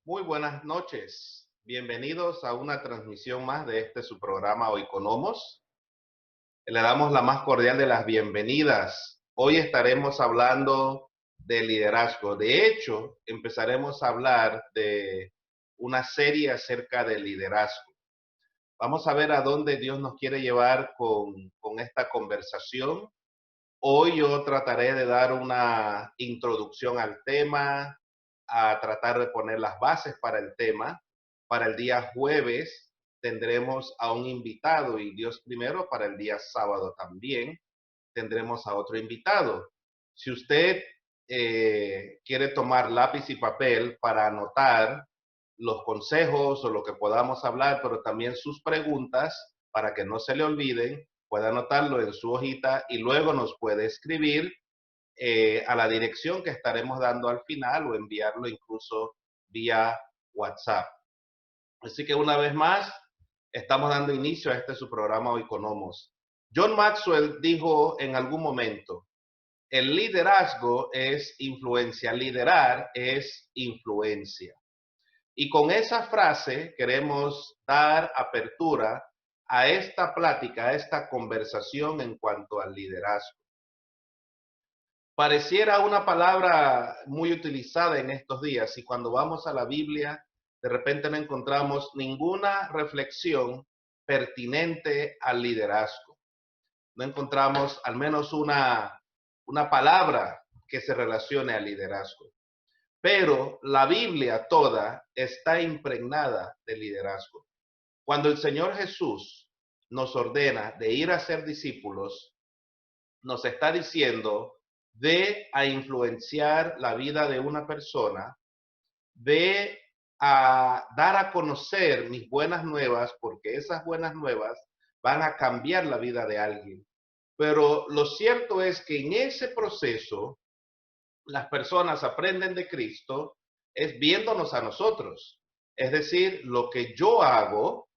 Muy buenas noches. Bienvenidos a una transmisión más de su programa Oikonomos. Le damos la más cordial de las bienvenidas. Hoy estaremos hablando de liderazgo. De hecho, empezaremos a hablar de una serie acerca del liderazgo. Vamos a ver a dónde Dios nos quiere llevar con esta conversación. Hoy yo trataré de dar una introducción al tema, a tratar de poner las bases para el tema. Para el día jueves tendremos a un invitado y Dios primero, para el día sábado también tendremos a otro invitado. Si usted quiere tomar lápiz y papel para anotar los consejos o lo que podamos hablar, pero también sus preguntas, para que no se le olviden, puede anotarlo en su hojita y luego nos puede escribir a la dirección que estaremos dando al final o enviarlo incluso vía WhatsApp. Así que una vez más, estamos dando inicio a su programa Oikonomos. John Maxwell dijo en algún momento, el liderazgo es influencia, liderar es influencia. Y con esa frase queremos dar apertura a esta plática, a esta conversación en cuanto al liderazgo. Pareciera una palabra muy utilizada en estos días y cuando vamos a la Biblia, de repente no encontramos ninguna reflexión pertinente al liderazgo. No encontramos al menos una palabra que se relacione al liderazgo. Pero la Biblia toda está impregnada de liderazgo. Cuando el Señor Jesús nos ordena de ir a ser discípulos, nos está diciendo ve a influenciar la vida de una persona, ve a dar a conocer mis buenas nuevas, porque esas buenas nuevas van a cambiar la vida de alguien. Pero lo cierto es que en ese proceso las personas aprenden de Cristo es viéndonos a nosotros. Es decir, lo que yo hago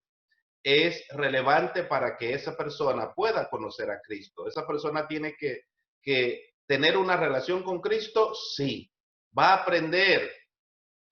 es relevante para que esa persona pueda conocer a Cristo. Esa persona tiene que tener una relación con Cristo, sí. Va a aprender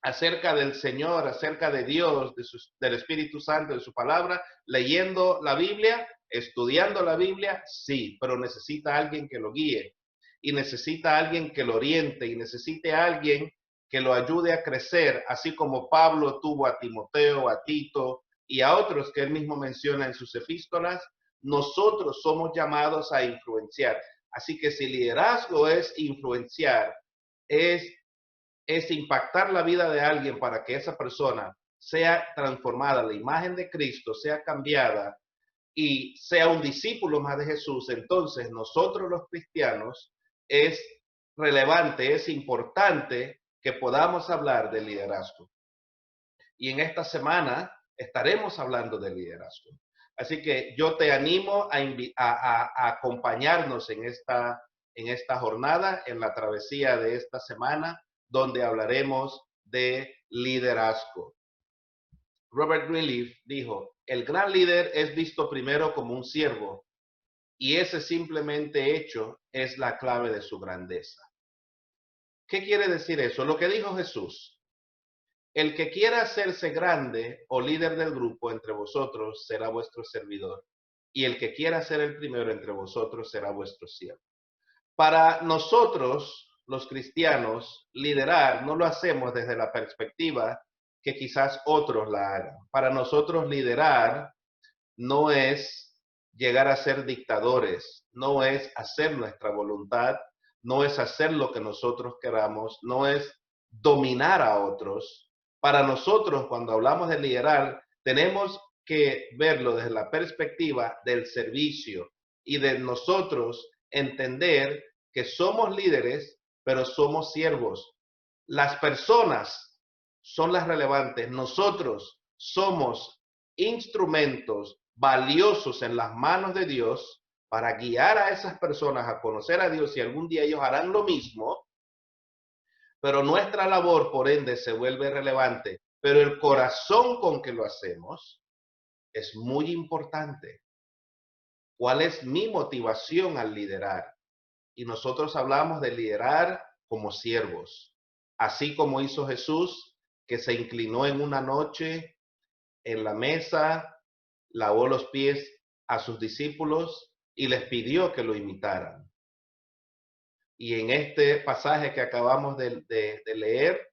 acerca del Señor, acerca de Dios, del Espíritu Santo, de su palabra, leyendo la Biblia, estudiando la Biblia, sí, pero necesita alguien que lo guíe y necesita alguien que lo oriente y necesita alguien que lo ayude a crecer, así como Pablo tuvo a Timoteo, a Tito y a otros que él mismo menciona en sus epístolas. Nosotros somos llamados a influenciar. Así que si liderazgo es influenciar, es impactar la vida de alguien para que esa persona sea transformada, la imagen de Cristo sea cambiada y sea un discípulo más de Jesús, entonces nosotros los cristianos es relevante, es importante que podamos hablar de liderazgo. Y en esta semana estaremos hablando de liderazgo. Así que yo te animo a acompañarnos en esta jornada, en la travesía de esta semana, donde hablaremos de liderazgo. Robert Greenleaf dijo, el gran líder es visto primero como un siervo y ese simplemente hecho es la clave de su grandeza. ¿Qué quiere decir eso? Lo que dijo Jesús. El que quiera hacerse grande o líder del grupo entre vosotros será vuestro servidor, y el que quiera ser el primero entre vosotros será vuestro siervo. Para nosotros, los cristianos, liderar no lo hacemos desde la perspectiva que quizás otros la hagan. Para nosotros liderar no es llegar a ser dictadores, no es hacer nuestra voluntad, no es hacer lo que nosotros queramos, no es dominar a otros. Para nosotros, cuando hablamos de liderar, tenemos que verlo desde la perspectiva del servicio y de nosotros entender que somos líderes, pero somos siervos. Las personas son las relevantes. Nosotros somos instrumentos valiosos en las manos de Dios para guiar a esas personas a conocer a Dios y algún día ellos harán lo mismo, pero nuestra labor por ende se vuelve relevante, pero el corazón con que lo hacemos es muy importante. ¿Cuál es mi motivación al liderar? Y nosotros hablamos de liderar como siervos, así como hizo Jesús, que se inclinó en una noche en la mesa, lavó los pies a sus discípulos y les pidió que lo imitaran. Y en este pasaje que acabamos de leer,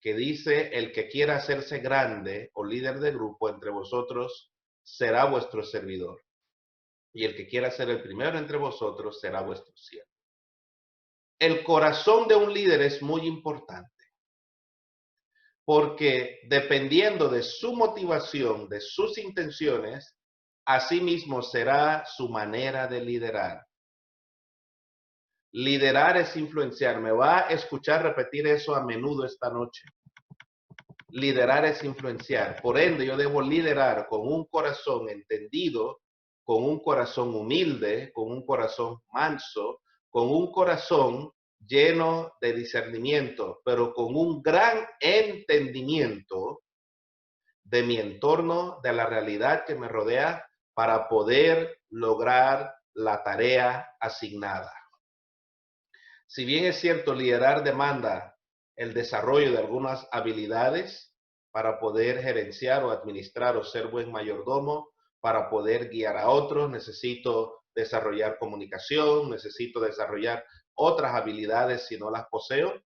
que dice, el que quiera hacerse grande o líder de grupo entre vosotros será vuestro servidor. Y el que quiera ser el primero entre vosotros será vuestro siervo. El corazón de un líder es muy importante, porque dependiendo de su motivación, de sus intenciones, así mismo será su manera de liderar. Liderar es influenciar. Me va a escuchar repetir eso a menudo esta noche. Liderar es influenciar. Por ende, yo debo liderar con un corazón entendido, con un corazón humilde, con un corazón manso, con un corazón lleno de discernimiento, pero con un gran entendimiento de mi entorno, de la realidad que me rodea, para poder lograr la tarea asignada. Si bien es cierto, liderar demanda el desarrollo de algunas habilidades para poder gerenciar o administrar o ser buen mayordomo, para poder guiar a otros, necesito desarrollar comunicación, necesito desarrollar otras habilidades si no las poseo.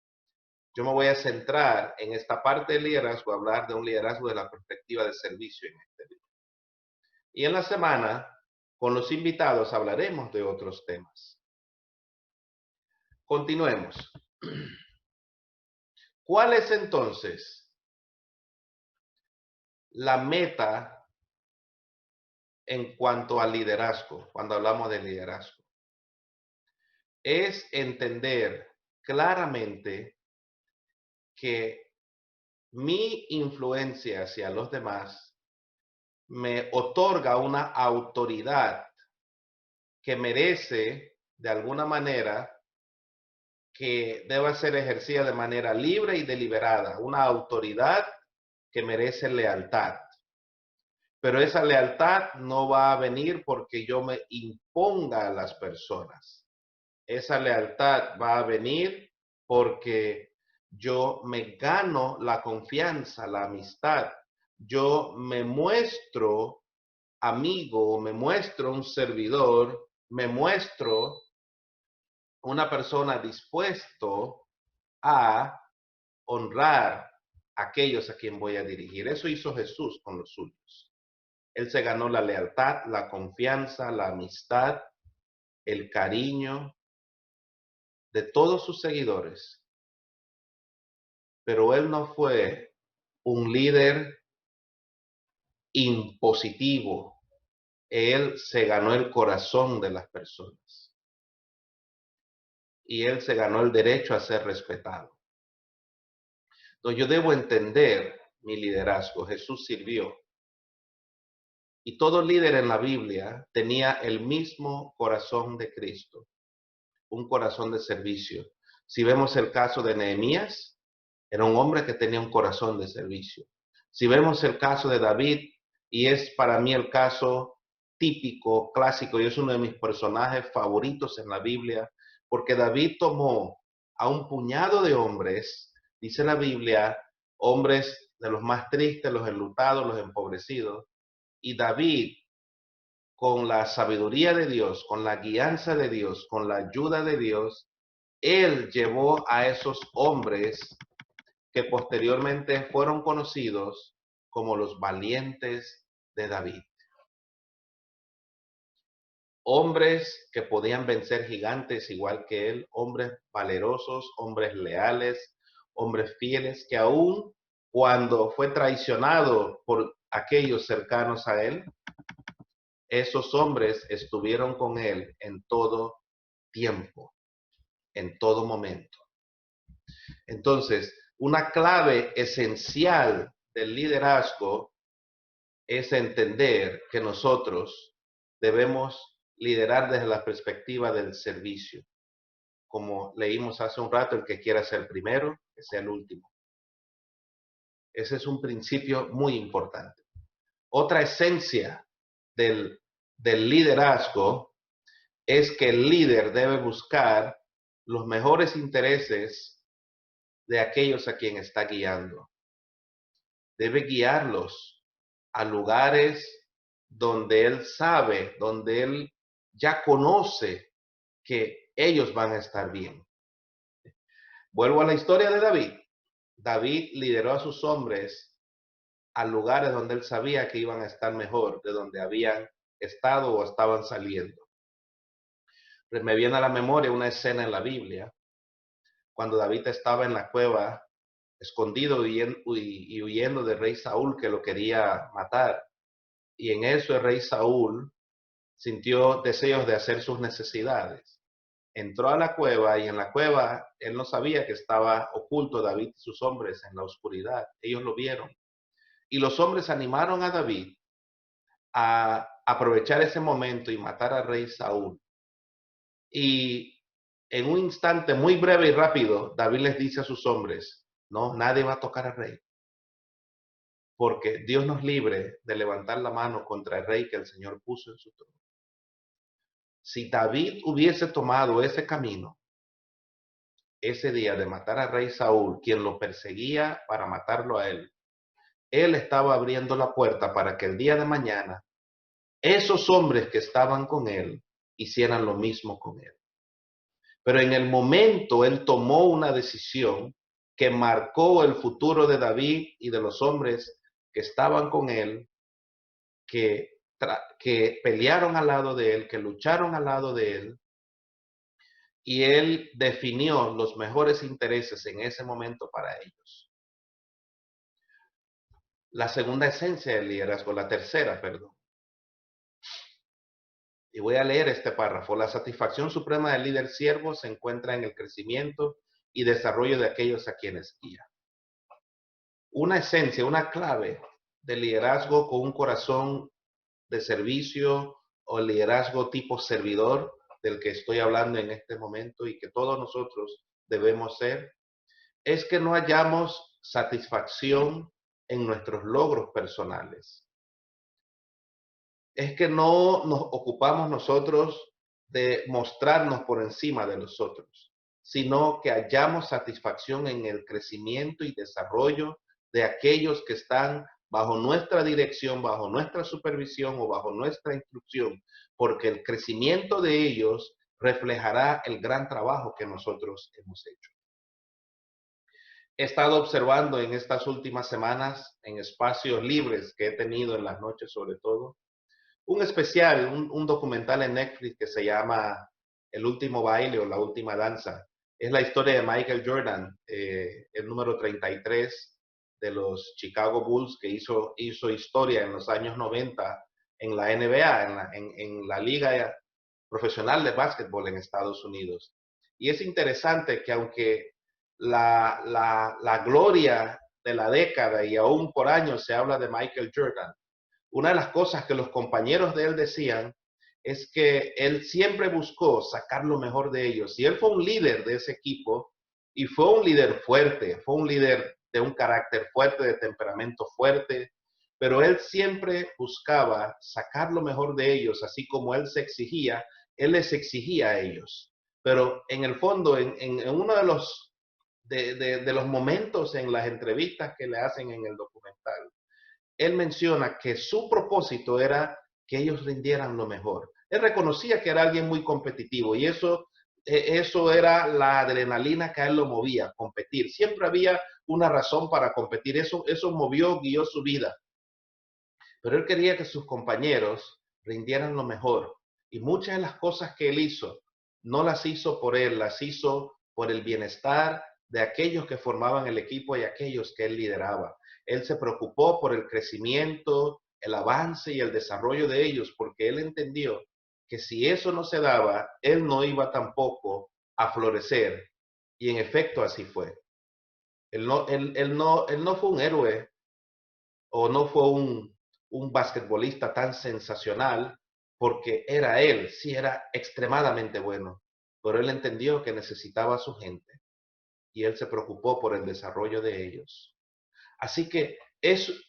Yo me voy a centrar en esta parte del liderazgo, hablar de un liderazgo de la perspectiva de servicio en este día. Y en la semana, con los invitados, hablaremos de otros temas. Continuemos. ¿Cuál es entonces la meta en cuanto al liderazgo, cuando hablamos de liderazgo? Es entender claramente que mi influencia hacia los demás me otorga una autoridad que merece, de alguna manera, que deba ser ejercida de manera libre y deliberada, una autoridad que merece lealtad. Pero esa lealtad no va a venir porque yo me imponga a las personas. Esa lealtad va a venir porque yo me gano la confianza, la amistad. Yo me muestro amigo, me muestro un servidor, me muestro una persona dispuesto a honrar a aquellos a quien voy a dirigir. Eso hizo Jesús con los suyos. Él se ganó la lealtad, la confianza, la amistad, el cariño de todos sus seguidores. Pero él no fue un líder impositivo. Él se ganó el corazón de las personas. Y él se ganó el derecho a ser respetado. Entonces yo debo entender mi liderazgo. Jesús sirvió. Y todo líder en la Biblia tenía el mismo corazón de Cristo, un corazón de servicio. Si vemos el caso de Nehemías, era un hombre que tenía un corazón de servicio. Si vemos el caso de David, y es para mí el caso típico, clásico, y es uno de mis personajes favoritos en la Biblia, porque David tomó a un puñado de hombres, dice la Biblia, hombres de los más tristes, los enlutados, los empobrecidos, y David, con la sabiduría de Dios, con la guianza de Dios, con la ayuda de Dios, él llevó a esos hombres que posteriormente fueron conocidos como los valientes de David. Hombres que podían vencer gigantes igual que él, hombres valerosos, hombres leales, hombres fieles, que aún cuando fue traicionado por aquellos cercanos a él, esos hombres estuvieron con él en todo tiempo, en todo momento. Entonces, una clave esencial del liderazgo es entender que nosotros debemos liderar desde la perspectiva del servicio. Como leímos hace un rato, el que quiera ser primero, que sea el último. Ese es un principio muy importante. Otra esencia del liderazgo es que el líder debe buscar los mejores intereses de aquellos a quien está guiando. debe guiarlos a lugares donde él sabe, donde él ya conoce que ellos van a estar bien. Vuelvo a la historia de David. David lideró a sus hombres a lugares donde él sabía que iban a estar mejor de donde habían estado o estaban saliendo. Me viene a la memoria una escena en la Biblia, cuando David estaba en la cueva, escondido y huyendo del rey Saúl que lo quería matar. Y en eso el rey Saúl sintió deseos de hacer sus necesidades. Entró a la cueva y en la cueva él no sabía que estaba oculto David y sus hombres en la oscuridad. Ellos lo vieron. Y los hombres animaron a David a aprovechar ese momento y matar al rey Saúl. Y en un instante muy breve y rápido, David les dice a sus hombres, no, nadie va a tocar al rey, porque Dios nos libre de levantar la mano contra el rey que el Señor puso en su trono. Si David hubiese tomado ese camino, ese día de matar al rey Saúl, quien lo perseguía para matarlo a él estaba abriendo la puerta para que el día de mañana esos hombres que estaban con él hicieran lo mismo con él. Pero en el momento él tomó una decisión que marcó el futuro de David y de los hombres que estaban con él, que pelearon al lado de él, que lucharon al lado de él, y él definió los mejores intereses en ese momento para ellos. La segunda esencia del liderazgo, la tercera, perdón. Y voy a leer este párrafo. La satisfacción suprema del líder siervo se encuentra en el crecimiento y desarrollo de aquellos a quienes guía. Una esencia, una clave del liderazgo con un corazón de servicio o liderazgo tipo servidor del que estoy hablando en este momento y que todos nosotros debemos ser, es que no hallamos satisfacción en nuestros logros personales. Es que no nos ocupamos nosotros de mostrarnos por encima de los otros, sino que hallamos satisfacción en el crecimiento y desarrollo de aquellos que están bajo nuestra dirección, bajo nuestra supervisión o bajo nuestra instrucción, porque el crecimiento de ellos reflejará el gran trabajo que nosotros hemos hecho. He estado observando en estas últimas semanas, en espacios libres que he tenido en las noches sobre todo, un especial, un documental en Netflix que se llama El último baile o La última danza. Es la historia de Michael Jordan, el número 33 de los Chicago Bulls, que hizo historia en los años 90 en la NBA, en la liga profesional de básquetbol en Estados Unidos. Y es interesante que aunque la gloria de la década y aún por años se habla de Michael Jordan, una de las cosas que los compañeros de él decían es que él siempre buscó sacar lo mejor de ellos. Y él fue un líder de ese equipo y fue un líder fuerte, fue un líder de un carácter fuerte, de temperamento fuerte, pero él siempre buscaba sacar lo mejor de ellos, así como él se exigía, él les exigía a ellos. Pero en el fondo, en uno de los momentos en las entrevistas que le hacen en el documental, él menciona que su propósito era que ellos rindieran lo mejor. Él reconocía que era alguien muy competitivo y eso era la adrenalina que a él lo movía, competir. Siempre había una razón para competir, eso guió su vida. Pero él quería que sus compañeros rindieran lo mejor. Y muchas de las cosas que él hizo, no las hizo por él, las hizo por el bienestar de aquellos que formaban el equipo y aquellos que él lideraba. Él se preocupó por el crecimiento, el avance y el desarrollo de ellos, porque él entendió que si eso no se daba, él no iba tampoco a florecer. Y en efecto así fue. Él no fue un héroe o no fue un basquetbolista tan sensacional porque era él, sí era extremadamente bueno, pero él entendió que necesitaba a su gente y él se preocupó por el desarrollo de ellos. Así que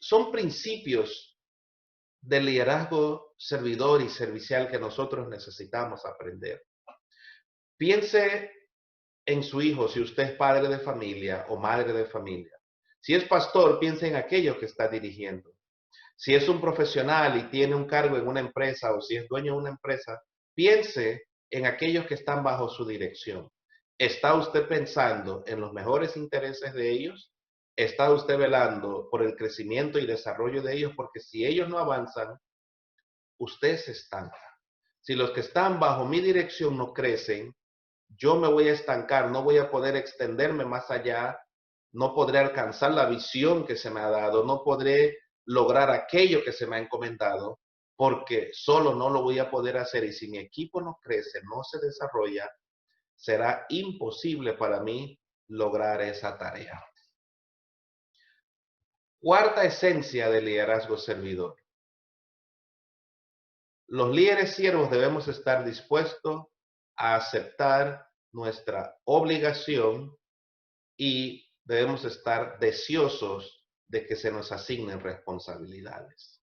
son principios del liderazgo servidor y servicial que nosotros necesitamos aprender. Piense en su hijo, si usted es padre de familia o madre de familia. Si es pastor, piense en aquello que está dirigiendo. Si es un profesional y tiene un cargo en una empresa o si es dueño de una empresa, piense en aquellos que están bajo su dirección. ¿Está usted pensando en los mejores intereses de ellos? ¿Está usted velando por el crecimiento y desarrollo de ellos? Porque si ellos no avanzan, usted se estanca. Si los que están bajo mi dirección no crecen, yo me voy a estancar, no voy a poder extenderme más allá, no podré alcanzar la visión que se me ha dado, no podré lograr aquello que se me ha encomendado, porque solo no lo voy a poder hacer. Y si mi equipo no crece, no se desarrolla, será imposible para mí lograr esa tarea. Cuarta esencia del liderazgo servidor. Los líderes siervos debemos estar dispuestos a aceptar nuestra obligación y debemos estar deseosos de que se nos asignen responsabilidades.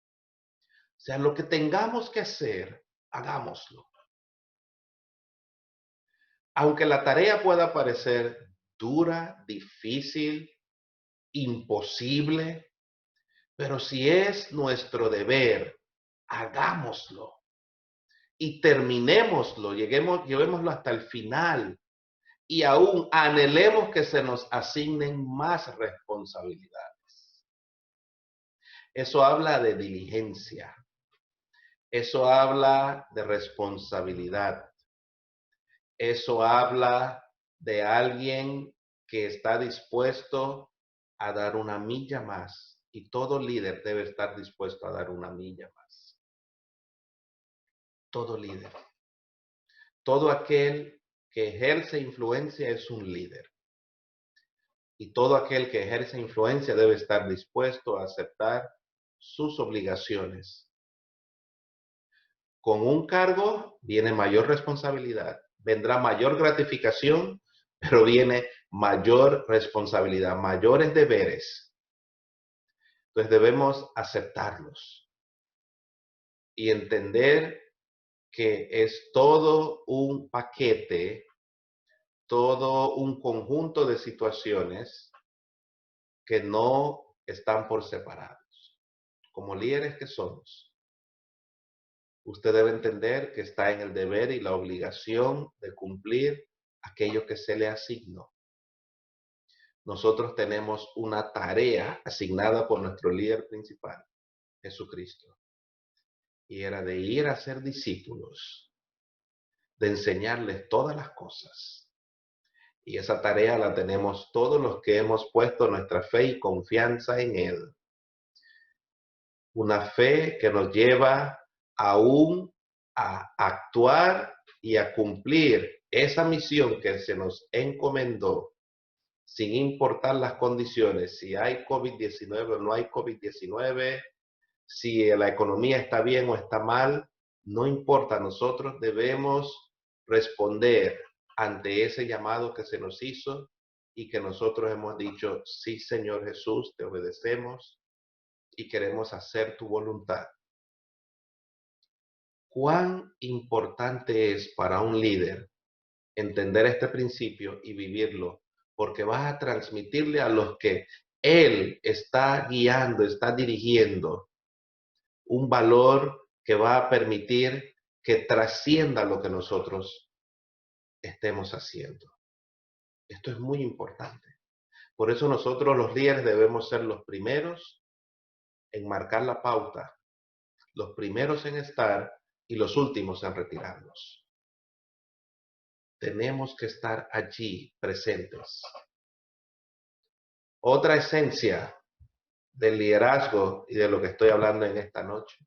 O sea, lo que tengamos que hacer, hagámoslo. Aunque la tarea pueda parecer dura, difícil, imposible, pero si es nuestro deber, hagámoslo y terminémoslo, llevémoslo hasta el final y aún anhelemos que se nos asignen más responsabilidades. Eso habla de diligencia, eso habla de responsabilidad, eso habla de alguien que está dispuesto a dar una milla más, y todo líder debe estar dispuesto a dar una milla más. Todo líder. Todo aquel que ejerce influencia es un líder. Y todo aquel que ejerce influencia debe estar dispuesto a aceptar sus obligaciones. Con un cargo viene mayor responsabilidad, vendrá mayor gratificación, pero viene mayor responsabilidad, mayores deberes. Entonces debemos aceptarlos y entender que es todo un paquete, todo un conjunto de situaciones que no están por separados. Como líderes que somos, usted debe entender que está en el deber y la obligación de cumplir aquello que se le asignó. Nosotros tenemos una tarea asignada por nuestro líder principal, Jesucristo, y era de ir a ser discípulos, de enseñarles todas las cosas. Y esa tarea la tenemos todos los que hemos puesto nuestra fe y confianza en Él. Una fe que nos lleva aún a actuar y a cumplir esa misión que se nos encomendó, sin importar las condiciones, si hay COVID-19 o no hay COVID-19, si la economía está bien o está mal, no importa, nosotros debemos responder ante ese llamado que se nos hizo y que nosotros hemos dicho, sí, Señor Jesús, te obedecemos y queremos hacer tu voluntad. ¿Cuán importante es para un líder entender este principio y vivirlo? Porque vas a transmitirle a los que él está guiando, está dirigiendo, un valor que va a permitir que trascienda lo que nosotros estemos haciendo. Esto es muy importante. Por eso nosotros los líderes debemos ser los primeros en marcar la pauta, los primeros en estar y los últimos en retirarnos. Tenemos que estar allí presentes. Otra esencia del liderazgo y de lo que estoy hablando en esta noche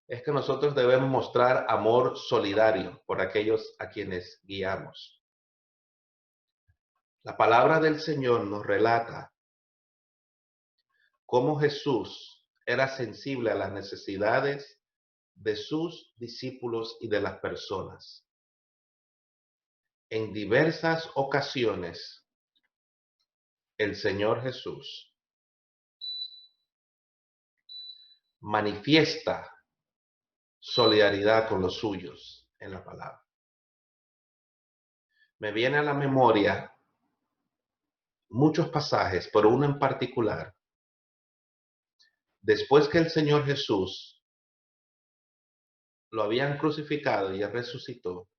es que nosotros debemos mostrar amor solidario por aquellos a quienes guiamos. La palabra del Señor nos relata cómo Jesús era sensible a las necesidades de sus discípulos y de las personas. En diversas ocasiones, el Señor Jesús manifiesta solidaridad con los suyos en la palabra. Me viene a la memoria muchos pasajes, pero uno en particular. Después que el Señor Jesús lo habían crucificado y él resucitó,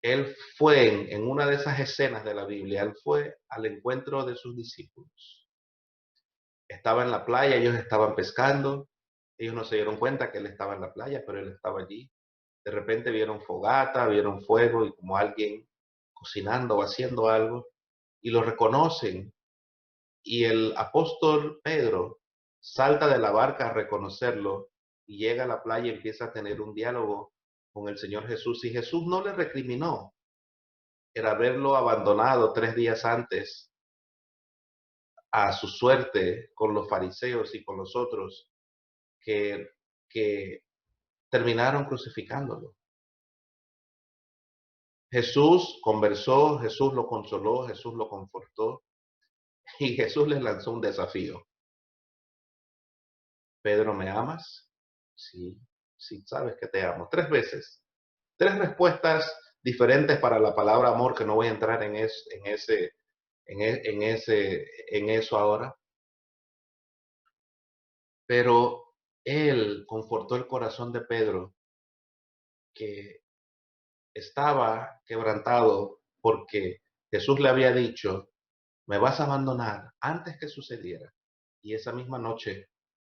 él fue en una de esas escenas de la Biblia, él fue al encuentro de sus discípulos. Estaba en la playa, ellos estaban pescando, ellos no se dieron cuenta que él estaba en la playa, pero él estaba allí. De repente vieron fogata, vieron fuego y como alguien cocinando o haciendo algo, y lo reconocen. Y el apóstol Pedro salta de la barca a reconocerlo y llega a la playa y empieza a tener un diálogo con el Señor Jesús. Y Jesús no le recriminó el haberlo abandonado 3 días antes a su suerte con los fariseos y con los otros que, que terminaron crucificándolo. Jesús conversó, Jesús lo consoló, Jesús lo confortó y Jesús les lanzó un desafío. Pedro, ¿me amas? Sí, sí, sabes que te amo. 3 veces. 3 respuestas diferentes para la palabra amor, que no voy a entrar en eso ahora. Pero él confortó el corazón de Pedro, que estaba quebrantado porque Jesús le había dicho, me vas a abandonar antes que sucediera. Y esa misma noche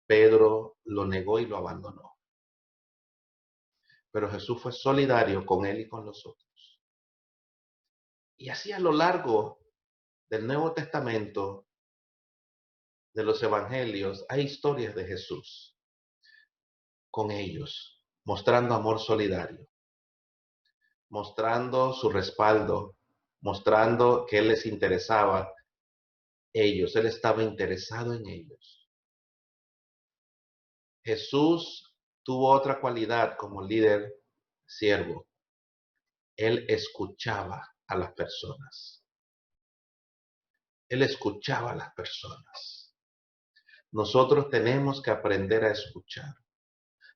Pedro lo negó y lo abandonó. Pero Jesús fue solidario con él y con los otros. Y así a lo largo del Nuevo Testamento, de los Evangelios, hay historias de Jesús con ellos, mostrando amor solidario, mostrando su respaldo, mostrando que Él les interesaba ellos, Él estaba interesado en ellos. Jesús tuvo otra cualidad como líder siervo. Él escuchaba a las personas. Él escuchaba a las personas. Nosotros tenemos que aprender a escuchar.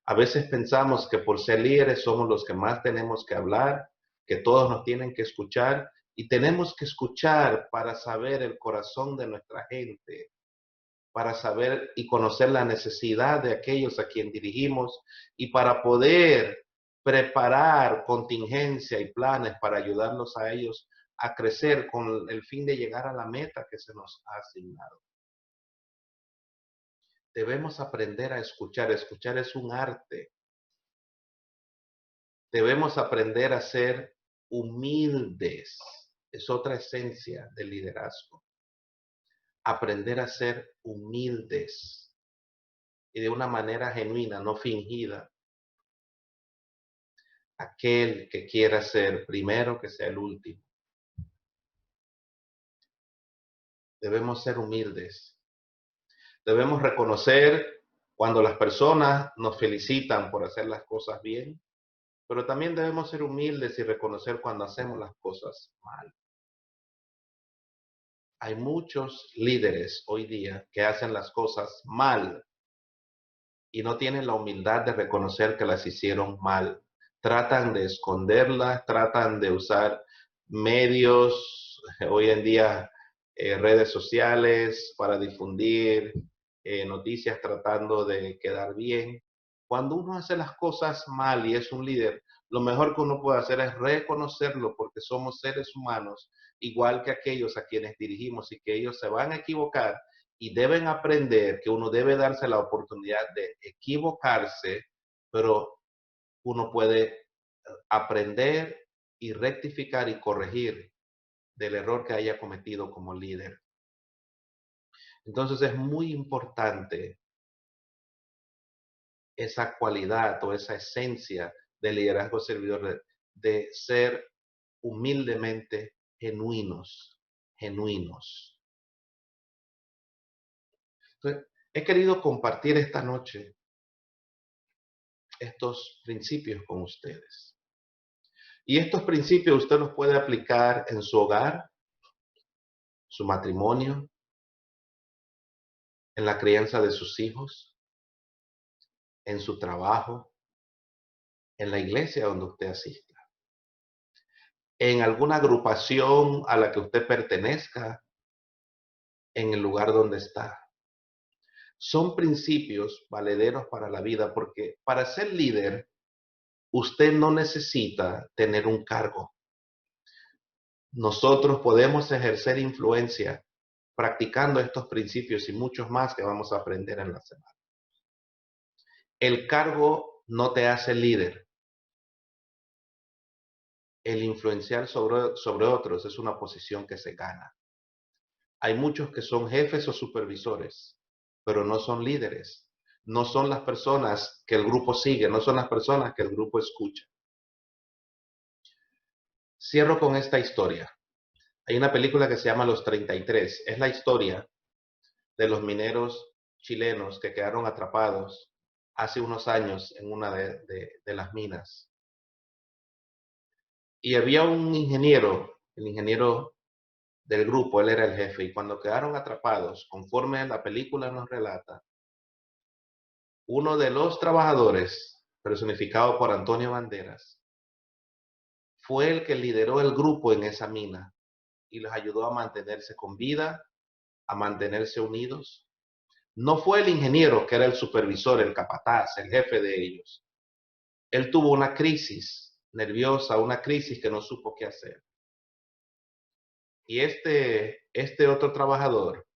A veces pensamos que por ser líderes somos los que más tenemos que hablar, que todos nos tienen que escuchar y tenemos que escuchar para saber el corazón de nuestra gente, para saber y conocer la necesidad de aquellos a quien dirigimos y para poder preparar contingencia y planes para ayudarlos a ellos a crecer con el fin de llegar a la meta que se nos ha asignado. Debemos aprender a escuchar. Escuchar es un arte. Debemos aprender a ser humildes. Es otra esencia del liderazgo. Aprender a ser humildes y de una manera genuina, no fingida. Aquel que quiera ser primero, que sea el último. Debemos ser humildes. Debemos reconocer cuando las personas nos felicitan por hacer las cosas bien, pero también debemos ser humildes y reconocer cuando hacemos las cosas mal. Hay muchos líderes hoy día que hacen las cosas mal y no tienen la humildad de reconocer que las hicieron mal. Tratan de esconderlas, tratan de usar medios, hoy en día redes sociales para difundir noticias tratando de quedar bien. Cuando uno hace las cosas mal y es un líder, lo mejor que uno puede hacer es reconocerlo porque somos seres humanos, igual que aquellos a quienes dirigimos y que ellos se van a equivocar y deben aprender que uno debe darse la oportunidad de equivocarse, pero uno puede aprender y rectificar y corregir del error que haya cometido como líder. Entonces es muy importante esa cualidad o esa esencia del liderazgo servidor de ser humildemente genuinos, genuinos. Entonces, he querido compartir esta noche estos principios con ustedes. Y estos principios usted los puede aplicar en su hogar, su matrimonio, en la crianza de sus hijos, en su trabajo, en la iglesia donde usted asista. en alguna agrupación a la que usted pertenezca, en el lugar donde está. Son principios valederos para la vida, porque para ser líder, usted no necesita tener un cargo. Nosotros podemos ejercer influencia practicando estos principios y muchos más que vamos a aprender en la semana. El cargo no te hace líder. El influenciar sobre otros es una posición que se gana. Hay muchos que son jefes o supervisores, pero no son líderes. No son las personas que el grupo sigue, no son las personas que el grupo escucha. Cierro con esta historia. Hay una película que se llama Los 33. Es la historia de los mineros chilenos que quedaron atrapados hace unos años en una de las minas. Y había un ingeniero, el ingeniero del grupo, él era el jefe, y cuando quedaron atrapados, conforme la película nos relata, uno de los trabajadores, personificado por Antonio Banderas, fue el que lideró el grupo en esa mina y los ayudó a mantenerse con vida, a mantenerse unidos. No fue el ingeniero que era el supervisor, el capataz, el jefe de ellos. Él tuvo una crisis nerviosa, una crisis que no supo qué hacer. Y este otro trabajador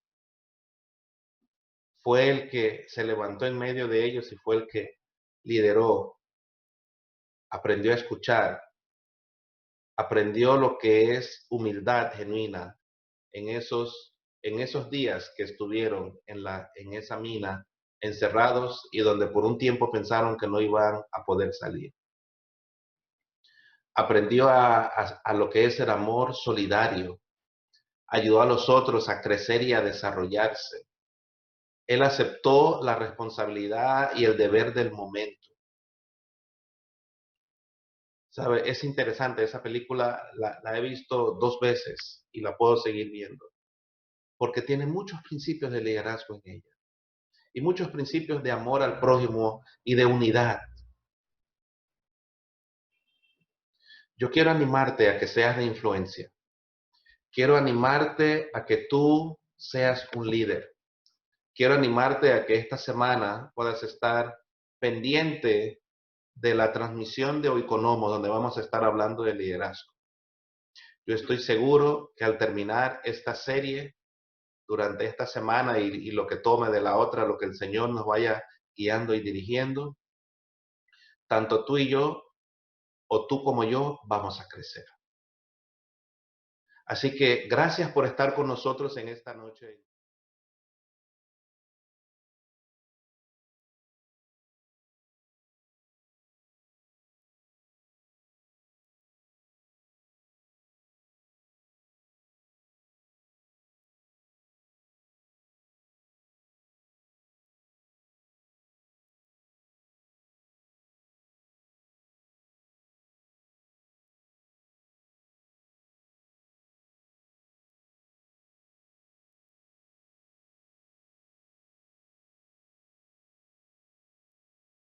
fue el que se levantó en medio de ellos y fue el que lideró, aprendió a escuchar, aprendió lo que es humildad genuina en esos días que estuvieron en esa mina encerrados y donde por un tiempo pensaron que no iban a poder salir. Aprendió a lo que es el amor solidario, ayudó a los otros a crecer y a desarrollarse. Él aceptó la responsabilidad y el deber del momento. ¿Sabe? Es interesante, esa película la he visto 2 veces y la puedo seguir viendo, porque tiene muchos principios de liderazgo en ella y muchos principios de amor al prójimo y de unidad. Yo quiero animarte a que seas de influencia. Quiero animarte a que tú seas un líder. Quiero animarte a que esta semana puedas estar pendiente de la transmisión de Oikonomo, donde vamos a estar hablando de liderazgo. Yo estoy seguro que al terminar esta serie, durante esta semana y lo que tome de la otra, lo que el Señor nos vaya guiando y dirigiendo, tanto tú y yo, o tú como yo, vamos a crecer. Así que gracias por estar con nosotros en esta noche.